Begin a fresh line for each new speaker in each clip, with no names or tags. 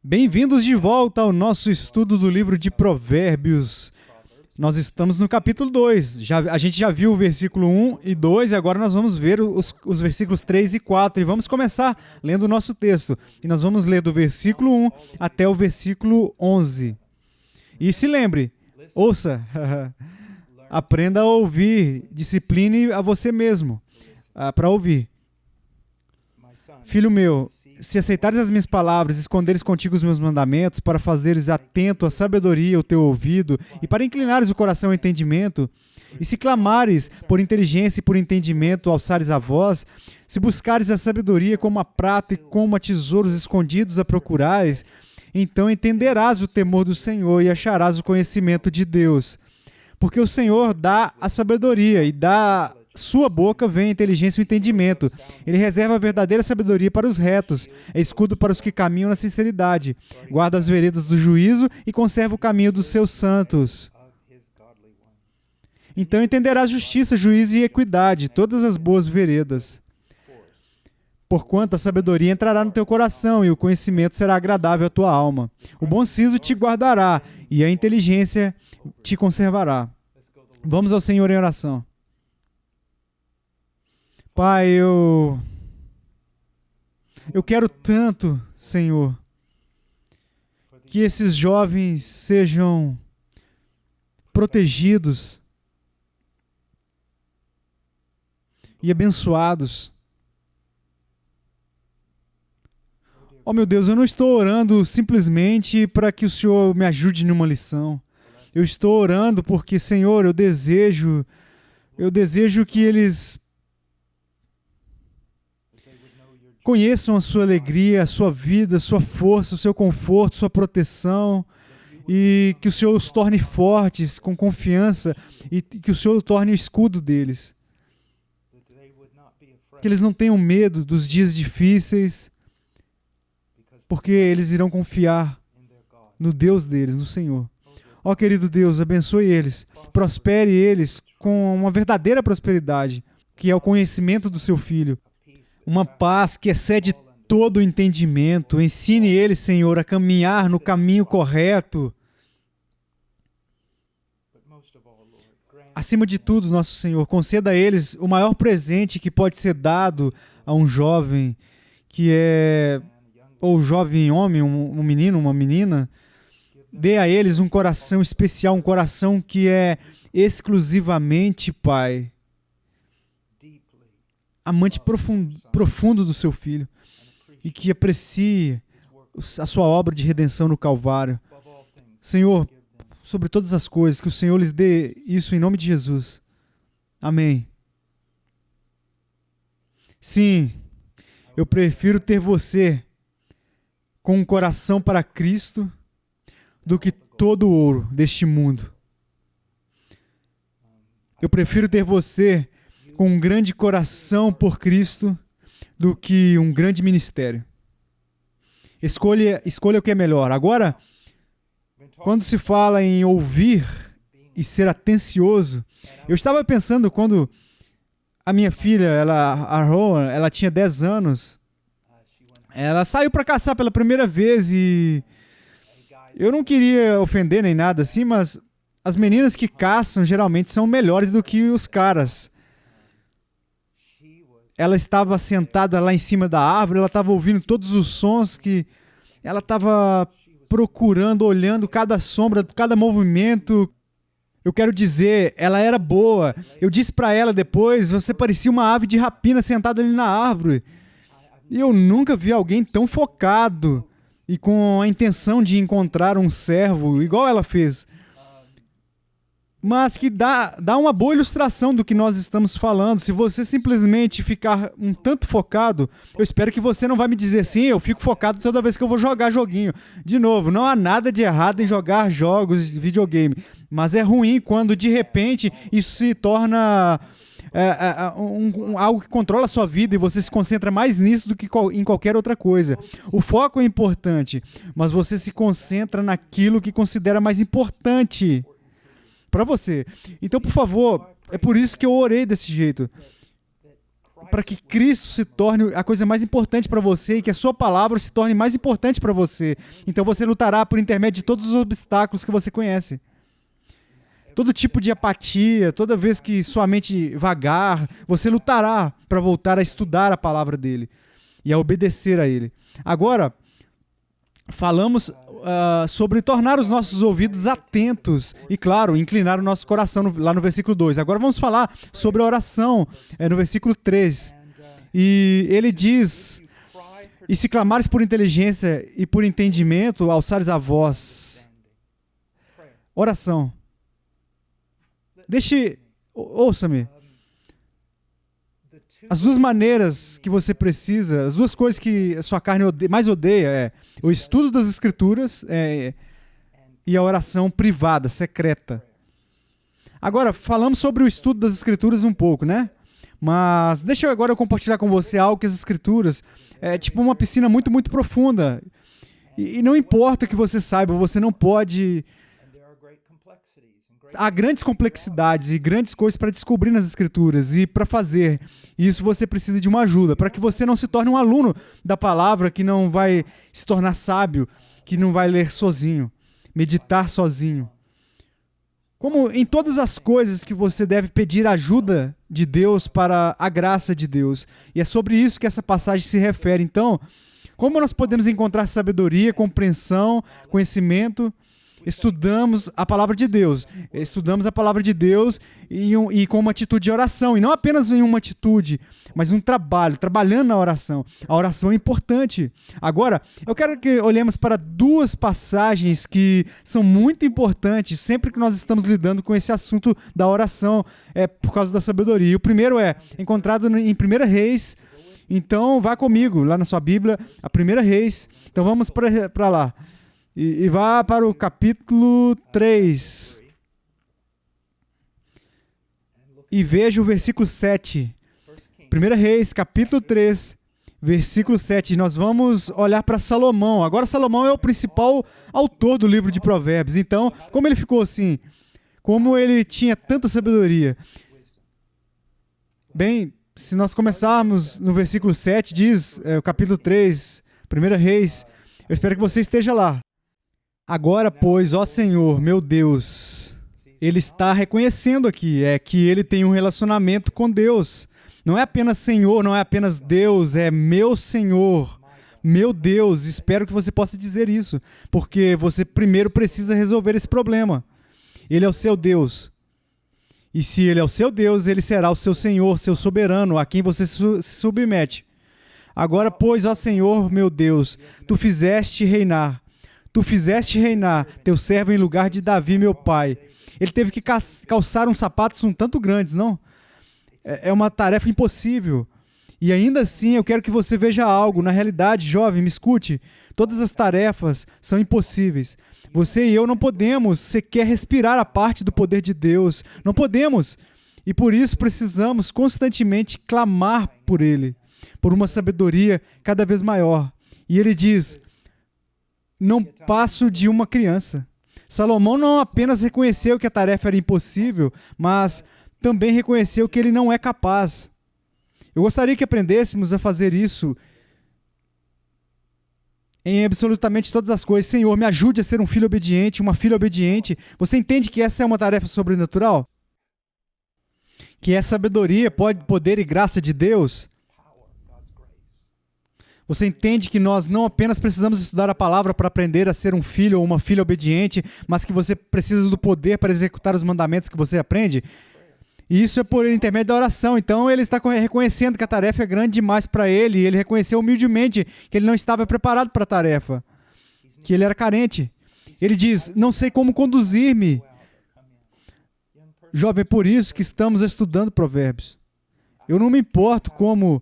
Bem-vindos de volta ao nosso estudo do livro de Provérbios. Nós estamos no capítulo 2. A gente já viu o versículo 1 e 2 e agora nós vamos ver os versículos 3 e 4. E vamos começar lendo o nosso texto. E nós vamos ler do versículo 1 até o versículo 11. E se lembre, ouça, aprenda a ouvir, discipline a você mesmo para ouvir. Filho meu, se aceitares as minhas palavras, esconderes contigo os meus mandamentos, para fazeres atento à sabedoria o teu ouvido, e para inclinares o coração ao entendimento, e se clamares por inteligência e por entendimento, alçares a voz, se buscares a sabedoria como a prata e como a tesouros escondidos a procurares, então entenderás o temor do Senhor e acharás o conhecimento de Deus. Porque o Senhor dá a sabedoria e da sua boca vem a inteligência e o entendimento. Ele reserva a verdadeira sabedoria para os retos, é escudo para os que caminham na sinceridade. Guarda as veredas do juízo e conserva o caminho dos seus santos. Então entenderás justiça, juízo e equidade, todas as boas veredas. Porquanto a sabedoria entrará no teu coração e o conhecimento será agradável à tua alma. O bom siso te guardará e a inteligência te conservará. Vamos ao Senhor em oração. Pai, eu quero tanto, Senhor, que esses jovens sejam protegidos e abençoados. Oh, meu Deus, eu não estou orando simplesmente para que o Senhor me ajude numa lição. Eu estou orando porque, Senhor, eu desejo que eles conheçam a sua alegria, a sua vida, a sua força, o seu conforto, sua proteção, e que o Senhor os torne fortes, com confiança, e que o Senhor o torne o escudo deles. Que eles não tenham medo dos dias difíceis, porque eles irão confiar no Deus deles, no Senhor. Ó, querido Deus, abençoe eles, prospere eles com uma verdadeira prosperidade, que é o conhecimento do seu Filho. Uma paz que excede todo o entendimento. Ensine eles, Senhor, a caminhar no caminho correto. Acima de tudo, nosso Senhor, conceda a eles o maior presente que pode ser dado a um jovem, que é, ou jovem homem, um menino, uma menina. Dê a eles um coração especial, um coração que é exclusivamente, Pai, amante profundo do seu Filho e que aprecie a sua obra de redenção no Calvário. Senhor, sobre todas as coisas, que o Senhor lhes dê isso em nome de Jesus. Amém. Sim, eu prefiro ter você com um coração para Cristo do que todo o ouro deste mundo. Eu prefiro ter você com um grande coração por Cristo do que um grande ministério. Escolha o que é melhor. Agora, quando se fala em ouvir e ser atencioso, eu estava pensando quando a minha filha, a Rowan, ela tinha 10 anos, ela saiu para caçar pela primeira vez e eu não queria ofender nem nada assim, mas as meninas que caçam geralmente são melhores do que os caras. Ela estava sentada lá em cima da árvore, ela estava ouvindo todos os sons que ela estava procurando, olhando cada sombra, cada movimento. Eu quero dizer, ela era boa. Eu disse para ela depois, você parecia uma ave de rapina sentada ali na árvore. E eu nunca vi alguém tão focado e com a intenção de encontrar um servo, igual ela fez. Mas que dá uma boa ilustração do que nós estamos falando. Se você simplesmente ficar um tanto focado, eu espero que você não vai me dizer assim, eu fico focado toda vez que eu vou jogar joguinho. De novo, não há nada de errado em jogar jogos de videogame, mas é ruim quando, de repente, isso se torna algo que controla a sua vida e você se concentra mais nisso do que em qualquer outra coisa. O foco é importante, mas você se concentra naquilo que considera mais importante para você. Então, por favor, é por isso que eu orei desse jeito. para que Cristo se torne a coisa mais importante para você e que a sua palavra se torne mais importante para você. Então você lutará por intermédio de todos os obstáculos que você conhece. Todo tipo de apatia, toda vez que sua mente vagar, você lutará para voltar a estudar a palavra dele e a obedecer a ele. Agora, falamos sobre tornar os nossos ouvidos atentos e, claro, inclinar o nosso coração lá no versículo 2. Agora vamos falar sobre a oração no versículo 3. E ele diz: e se clamares por inteligência e por entendimento, alçares a voz. Oração. Ouça-me. As duas maneiras que você precisa, as duas coisas que a sua carne mais odeia é o estudo das Escrituras e a oração privada, secreta. Agora, falamos sobre o estudo das Escrituras um pouco, né? Mas deixa eu agora compartilhar com você algo que as Escrituras é tipo uma piscina muito, muito profunda. E não importa que você saiba, você não pode... Há grandes complexidades e grandes coisas para descobrir nas Escrituras e para fazer. Isso você precisa de uma ajuda, para que você não se torne um aluno da palavra que não vai se tornar sábio, que não vai ler sozinho, meditar sozinho. Como em todas as coisas que você deve pedir ajuda de Deus para a graça de Deus. E é sobre isso que essa passagem se refere. Então, como nós podemos encontrar sabedoria, compreensão, conhecimento? Estudamos a palavra de Deus. Estudamos a palavra de Deus e com uma atitude de oração. E não apenas em uma atitude, mas um trabalho, trabalhando na oração. A oração é importante. Agora, eu quero que olhemos para duas passagens que são muito importantes sempre que nós estamos lidando com esse assunto da oração, por causa da sabedoria. O primeiro é encontrado em 1 Reis. Então, vá comigo lá na sua Bíblia, a 1 Reis. Então, vamos para lá. E vá para o capítulo 3. E veja o versículo 7. 1 Reis, capítulo 3, versículo 7. Nós vamos olhar para Salomão. Agora, Salomão é o principal autor do livro de Provérbios. Então, como ele ficou assim? Como ele tinha tanta sabedoria? Bem, se nós começarmos no versículo 7, diz, o capítulo 3, 1 Reis, eu espero que você esteja lá. Agora, pois, ó Senhor, meu Deus, ele está reconhecendo aqui, que ele tem um relacionamento com Deus. Não é apenas Senhor, não é apenas Deus, é meu Senhor, meu Deus. Espero que você possa dizer isso, porque você primeiro precisa resolver esse problema. Ele é o seu Deus. E se ele é o seu Deus, ele será o seu Senhor, seu soberano, a quem você se submete. Agora, pois, ó Senhor, meu Deus, tu fizeste reinar teu servo em lugar de Davi, meu pai. Ele teve que calçar uns sapatos um tanto grandes, não? É uma tarefa impossível. E ainda assim, eu quero que você veja algo. Na realidade, jovem, me escute. Todas as tarefas são impossíveis. Você e eu não podemos sequer respirar a parte do poder de Deus. Não podemos. E por isso precisamos constantemente clamar por Ele, por uma sabedoria cada vez maior. E ele diz: não passo de uma criança. Salomão não apenas reconheceu que a tarefa era impossível, mas também reconheceu que ele não é capaz. Eu gostaria que aprendêssemos a fazer isso em absolutamente todas as coisas. Senhor, me ajude a ser um filho obediente, uma filha obediente. Você entende que essa é uma tarefa sobrenatural? Que é sabedoria, poder e graça de Deus? Você entende que nós não apenas precisamos estudar a palavra para aprender a ser um filho ou uma filha obediente, mas que você precisa do poder para executar os mandamentos que você aprende? E isso é por intermédio da oração. Então ele está reconhecendo que a tarefa é grande demais para ele, e ele reconheceu humildemente que ele não estava preparado para a tarefa, que ele era carente. Ele diz: não sei como conduzir-me. Jovem, é por isso que estamos estudando Provérbios. Eu não me importo como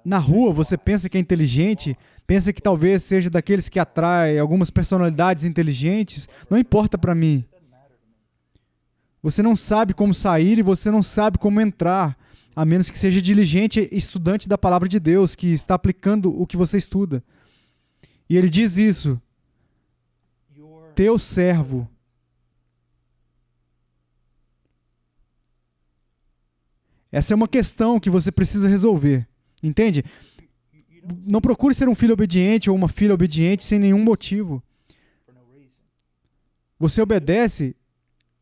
na rua você pensa que é inteligente, pensa que talvez seja daqueles que atrai algumas personalidades inteligentes. Não importa para mim. Você não sabe como sair e você não sabe como entrar, a menos que seja diligente estudante da palavra de Deus, que está aplicando o que você estuda. E ele diz isso: teu servo. Essa é uma questão que você precisa resolver. Entende? Não procure ser um filho obediente ou uma filha obediente sem nenhum motivo. Você obedece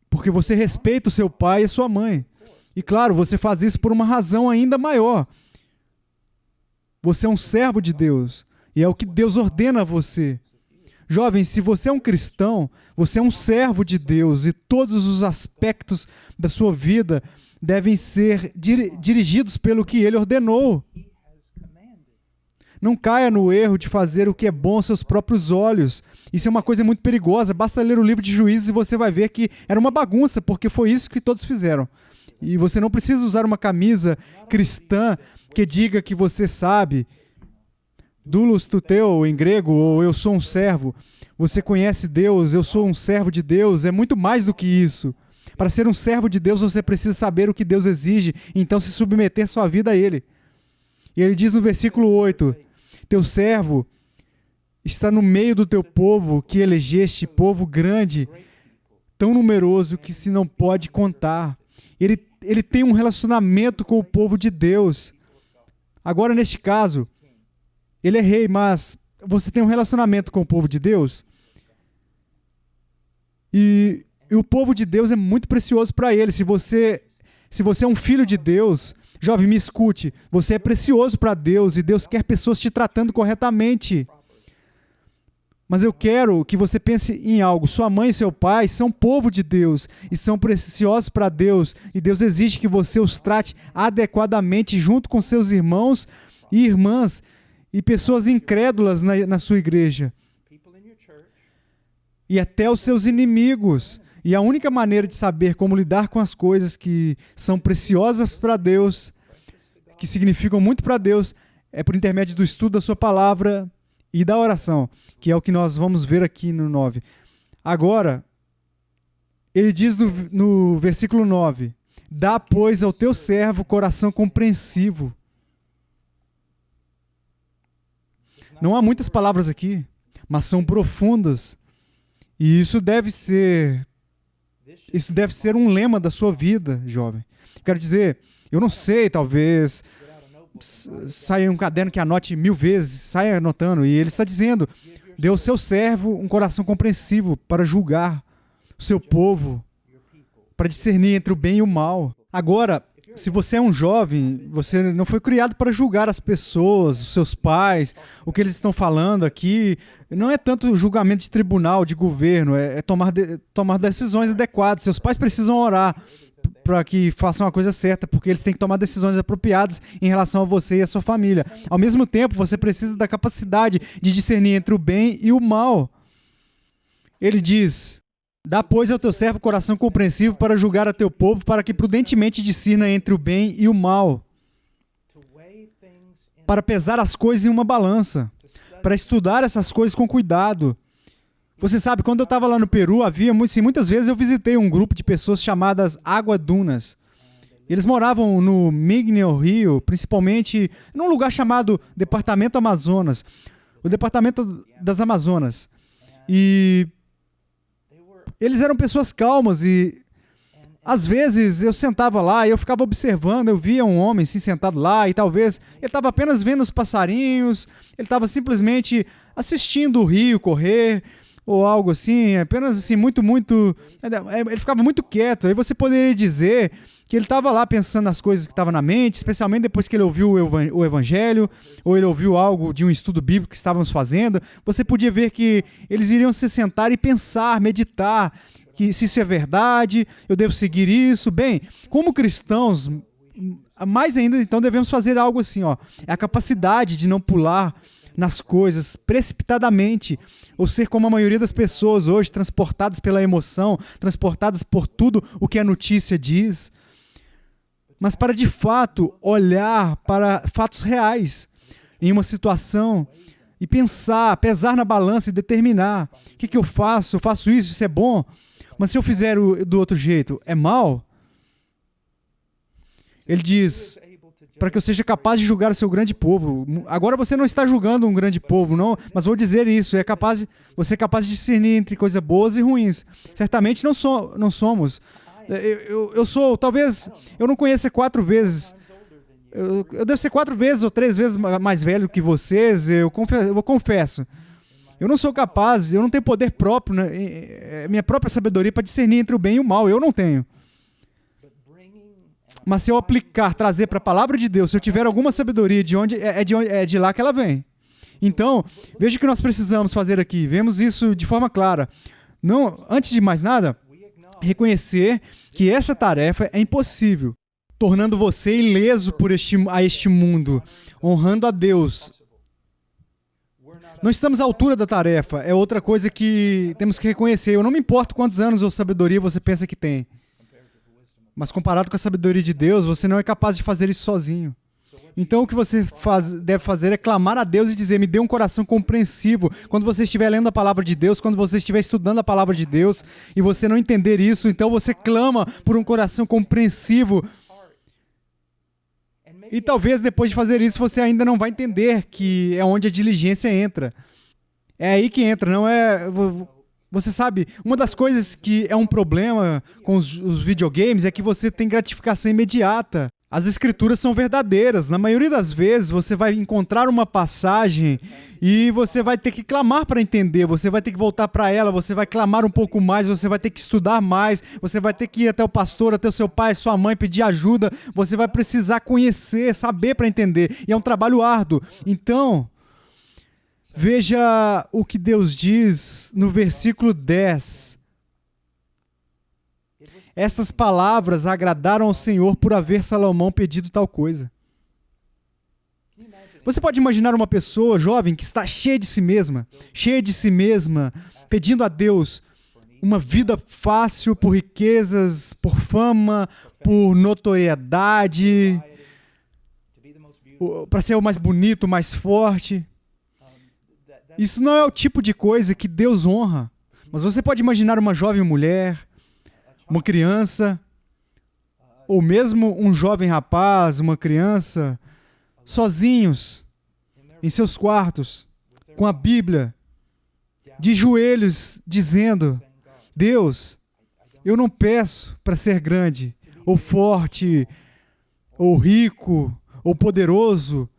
porque você respeita o seu pai e a sua mãe. E claro, você faz isso por uma razão ainda maior. Você é um servo de Deus. E é o que Deus ordena a você. Jovem, se você é um cristão, você é um servo de Deus. E todos os aspectos da sua vida devem ser dirigidos pelo que Ele ordenou. Não caia no erro de fazer o que é bom aos seus próprios olhos. Isso é uma coisa muito perigosa. Basta ler o livro de Juízes e você vai ver que era uma bagunça, porque foi isso que todos fizeram. E você não precisa usar uma camisa cristã que diga que você sabe, doulos tuteu em grego, ou eu sou um servo. Você conhece Deus, eu sou um servo de Deus. É muito mais do que isso. Para ser um servo de Deus, você precisa saber o que Deus exige, então se submeter sua vida a Ele. E ele diz no versículo 8, teu servo está no meio do teu povo que elegeste, povo grande, tão numeroso que se não pode contar. Ele tem um relacionamento com o povo de Deus. Agora, neste caso, ele é rei, mas você tem um relacionamento com o povo de Deus? E o povo de Deus é muito precioso para ele. Se você é um filho de Deus, jovem, me escute, você é precioso para Deus e Deus quer pessoas te tratando corretamente. Mas eu quero que você pense em algo. Sua mãe e seu pai são povo de Deus e são preciosos para Deus. E Deus exige que você os trate adequadamente junto com seus irmãos e irmãs e pessoas incrédulas na sua igreja. E até os seus inimigos. E a única maneira de saber como lidar com as coisas que são preciosas para Deus, que significam muito para Deus, é por intermédio do estudo da sua palavra e da oração, que é o que nós vamos ver aqui no 9. Agora, ele diz no versículo 9, dá, pois, ao teu servo coração compreensivo. Não há muitas palavras aqui, mas são profundas. E isso deve ser um lema da sua vida, jovem. Quero dizer, eu não sei, talvez saia um caderno que anote 1000 vezes, saia anotando, e ele está dizendo, dê ao seu servo um coração compreensivo para julgar o seu povo, para discernir entre o bem e o mal. Agora, se você é um jovem, você não foi criado para julgar as pessoas, os seus pais, o que eles estão falando aqui. Não é tanto julgamento de tribunal, de governo, é tomar decisões adequadas. Seus pais precisam orar para que façam a coisa certa, porque eles têm que tomar decisões apropriadas em relação a você e a sua família. Ao mesmo tempo, você precisa da capacidade de discernir entre o bem e o mal. Ele diz, dá, pois, ao teu servo coração compreensivo para julgar a teu povo, para que prudentemente discirna entre o bem e o mal, para pesar as coisas em uma balança, para estudar essas coisas com cuidado. Você sabe, quando eu estava lá no Peru, muitas vezes eu visitei um grupo de pessoas chamadas Água Dunas. Eles moravam no Mignio Rio, principalmente num lugar chamado Departamento Amazonas, o Departamento das Amazonas. E eles eram pessoas calmas e às vezes eu sentava lá e eu ficava observando, eu via um homem assim sentado lá e talvez ele estava apenas vendo os passarinhos, ele estava simplesmente assistindo o rio correr ou algo assim, apenas assim, ele ficava muito quieto. Aí você poderia dizer que ele estava lá pensando nas coisas que estavam na mente, especialmente depois que ele ouviu o evangelho, ou ele ouviu algo de um estudo bíblico que estávamos fazendo. Você podia ver que eles iriam se sentar e pensar, meditar, que se isso é verdade, eu devo seguir isso. Bem, como cristãos, mais ainda, então, devemos fazer algo assim, ó, é a capacidade de não pular nas coisas precipitadamente, ou ser como a maioria das pessoas hoje, transportadas pela emoção, transportadas por tudo o que a notícia diz, mas para de fato olhar para fatos reais em uma situação e pensar, pesar na balança e determinar, o que eu faço? Eu faço isso, isso é bom, mas se eu fizer do outro jeito, é mal? Ele diz, para que eu seja capaz de julgar o seu grande povo. Agora você não está julgando um grande povo, não, mas vou dizer isso, você é capaz de discernir entre coisas boas e ruins. Certamente não somos. Eu sou, talvez, eu não conheça 4 vezes. Eu devo ser 4 vezes ou 3 vezes mais velho que vocês, eu confesso. Eu não sou capaz, eu não tenho poder próprio, né, minha própria sabedoria para discernir entre o bem e o mal, eu não tenho. Mas se eu aplicar, trazer para a palavra de Deus, se eu tiver alguma sabedoria, é de lá que ela vem. Então, veja o que nós precisamos fazer aqui. Vemos isso de forma clara. Não, antes de mais nada, reconhecer que essa tarefa é impossível, tornando você ileso a este mundo, honrando a Deus. Não estamos à altura da tarefa, é outra coisa que temos que reconhecer. Eu não me importo quantos anos ou sabedoria você pensa que tem. Mas comparado com a sabedoria de Deus, você não é capaz de fazer isso sozinho. Então o que você deve fazer é clamar a Deus e dizer, me dê um coração compreensivo. Quando você estiver lendo a palavra de Deus, quando você estiver estudando a palavra de Deus, e você não entender isso, então você clama por um coração compreensivo. E talvez depois de fazer isso, você ainda não vai entender que é onde a diligência entra. É aí que entra, não é... Você sabe, uma das coisas que é um problema com os videogames é que você tem gratificação imediata. As escrituras são verdadeiras. Na maioria das vezes, você vai encontrar uma passagem e você vai ter que clamar para entender. Você vai ter que voltar para ela, você vai clamar um pouco mais, você vai ter que estudar mais, você vai ter que ir até o pastor, até o seu pai, sua mãe, pedir ajuda. Você vai precisar conhecer, saber para entender. E é um trabalho árduo. Então, veja o que Deus diz no versículo 10. Essas palavras agradaram ao Senhor por haver Salomão pedido tal coisa. Você pode imaginar uma pessoa jovem que está cheia de si mesma, pedindo a Deus uma vida fácil por riquezas, por fama, por notoriedade, para ser o mais bonito, o mais forte. Isso não é o tipo de coisa que Deus honra. Mas você pode imaginar uma jovem mulher, uma criança, ou mesmo um jovem rapaz, uma criança, sozinhos, em seus quartos, com a Bíblia, de joelhos, dizendo, Deus, eu não peço para ser grande, ou forte, ou rico, ou poderoso,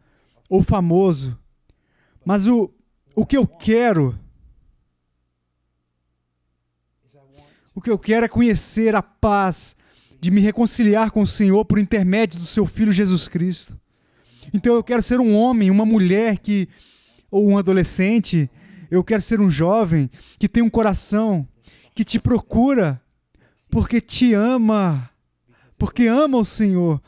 ou famoso, mas o que eu quero é conhecer a paz de me reconciliar com o Senhor por intermédio do seu Filho Jesus Cristo. Então eu quero ser um homem, uma mulher ou um adolescente, eu quero ser um jovem que tem um coração que te procura porque te ama, porque ama o Senhor,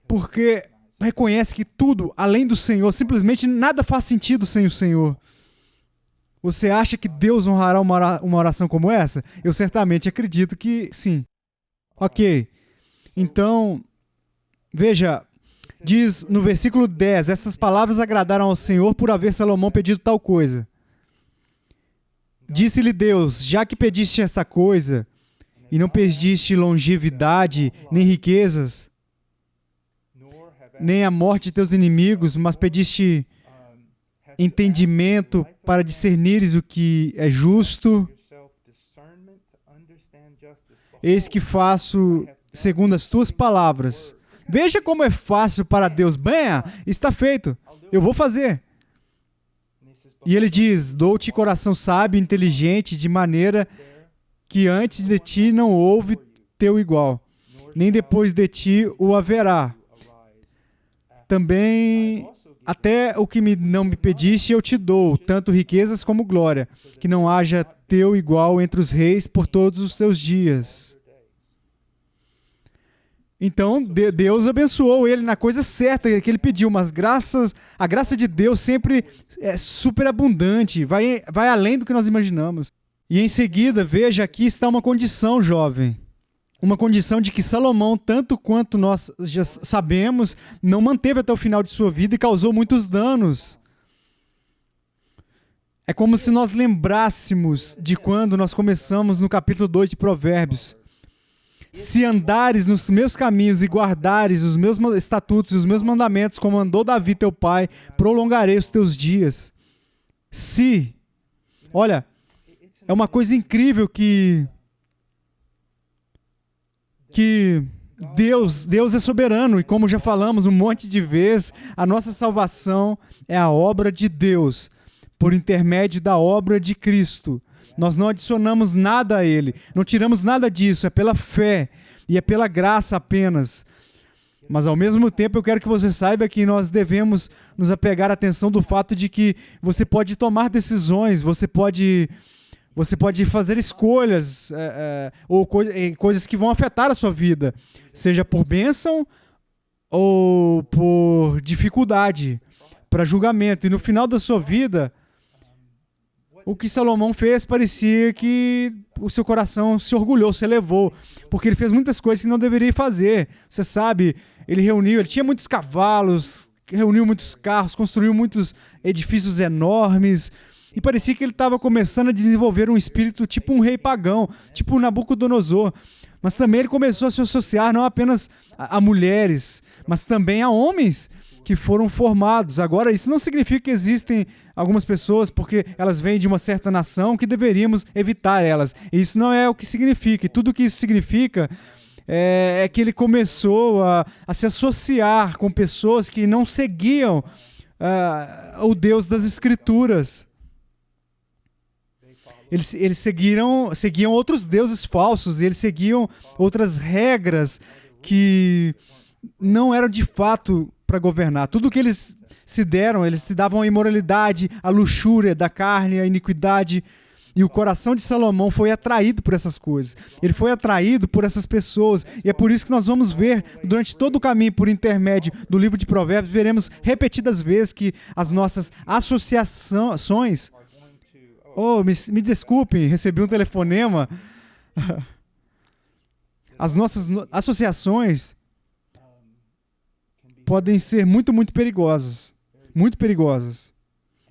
porque reconhece que tudo além do Senhor, simplesmente nada faz sentido sem o Senhor. Você acha que Deus honrará uma oração como essa? Eu certamente acredito que sim. Ok. Então, veja, diz no versículo 10, essas palavras agradaram ao Senhor por haver Salomão pedido tal coisa. Disse-lhe Deus, já que pediste essa coisa, e não pediste longevidade, nem riquezas, nem a morte de teus inimigos, mas pediste entendimento para discernires o que é justo, eis que faço segundo as tuas palavras. Veja como é fácil para Deus. Bem, está feito, eu vou fazer. E ele diz, dou-te coração sábio e inteligente, de maneira que antes de ti não houve teu igual, nem depois de ti o haverá. Também até o que não me pediste eu te dou, tanto riquezas como glória, que não haja teu igual entre os reis por todos os teus dias. Então, Deus abençoou ele na coisa certa que ele pediu, mas a graça de Deus sempre é superabundante, vai além do que nós imaginamos. E em seguida, veja, aqui está uma condição, jovem. Uma condição de que Salomão, tanto quanto nós já sabemos, não manteve até o final de sua vida e causou muitos danos. É como se nós lembrássemos de quando nós começamos no capítulo 2 de Provérbios. Se andares nos meus caminhos e guardares os meus estatutos e os meus mandamentos, como andou Davi teu pai, prolongarei os teus dias. Se, olha, é uma coisa incrível que que Deus é soberano e, como já falamos um monte de vezes, a nossa salvação é a obra de Deus, por intermédio da obra de Cristo. Nós não adicionamos nada a Ele, não tiramos nada disso, é pela fé e é pela graça apenas. Mas, ao mesmo tempo, eu quero que você saiba que nós devemos nos apegar à atenção do fato de que você pode tomar decisões, você pode fazer escolhas ou coisas que vão afetar a sua vida, seja por bênção ou por dificuldade, para julgamento. E no final da sua vida, o que Salomão fez parecia que o seu coração se orgulhou, se elevou, porque ele fez muitas coisas que não deveria fazer. Você sabe, ele tinha muitos cavalos, reuniu muitos carros, construiu muitos edifícios enormes, e parecia que ele estava começando a desenvolver um espírito tipo um rei pagão, tipo Nabucodonosor. Mas também ele começou a se associar não apenas a mulheres, mas também a homens que foram formados. Agora, isso não significa que existem algumas pessoas, porque elas vêm de uma certa nação, que deveríamos evitar elas. Isso não é o que significa. E tudo o que isso significa é que ele começou a se associar com pessoas que não seguiam o Deus das Escrituras. Eles seguiam outros deuses falsos, e eles seguiam outras regras que não eram de fato para governar. Tudo que eles se davam à imoralidade, à luxúria da carne, à iniquidade. E o coração de Salomão foi atraído por essas coisas. Ele foi atraído por essas pessoas. E é por isso que nós vamos ver, durante todo o caminho, por intermédio do livro de Provérbios, veremos repetidas vezes que as nossas associações... Oh, me desculpem, recebi um telefonema. As nossas associações podem ser muito, muito perigosas. Muito perigosas.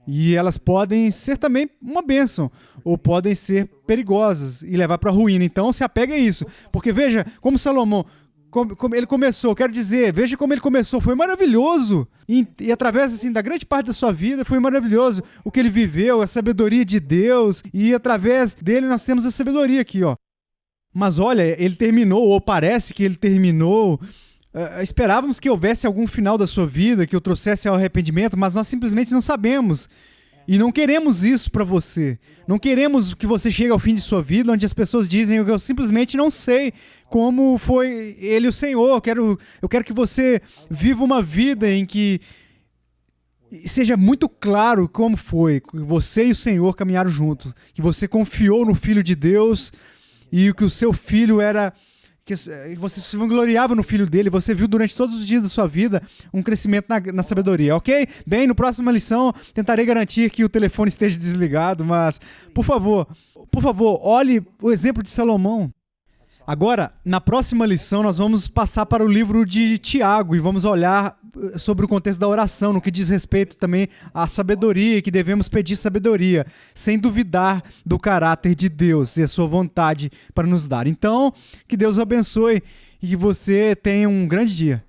E elas podem ser também uma bênção, ou podem ser perigosas e levar para a ruína. Então, se apega a isso. Porque veja como Salomão, como ele começou, quero dizer, veja como ele começou, foi maravilhoso. E através assim, da grande parte da sua vida, foi maravilhoso o que ele viveu, a sabedoria de Deus. E através dele nós temos a sabedoria aqui, ó. Mas olha, ele terminou, ou parece que ele terminou... esperávamos que houvesse algum final da sua vida, que o trouxesse ao arrependimento, mas nós simplesmente não sabemos. E não queremos isso para você. Não queremos que você chegue ao fim de sua vida, onde as pessoas dizem: eu simplesmente não sei como foi ele o Senhor. Eu quero que você viva uma vida em que seja muito claro como foi, que você e o Senhor caminharam juntos, que você confiou no Filho de Deus e que o seu filho era... que você se vangloriava no filho dele, você viu durante todos os dias da sua vida um crescimento na sabedoria, ok? Bem, na próxima lição tentarei garantir que o telefone esteja desligado, mas, por favor, olhe o exemplo de Salomão. Agora, na próxima lição, nós vamos passar para o livro de Tiago e vamos olhar sobre o contexto da oração, no que diz respeito também à sabedoria, e que devemos pedir sabedoria, sem duvidar do caráter de Deus e a sua vontade para nos dar. Então, que Deus abençoe e que você tenha um grande dia.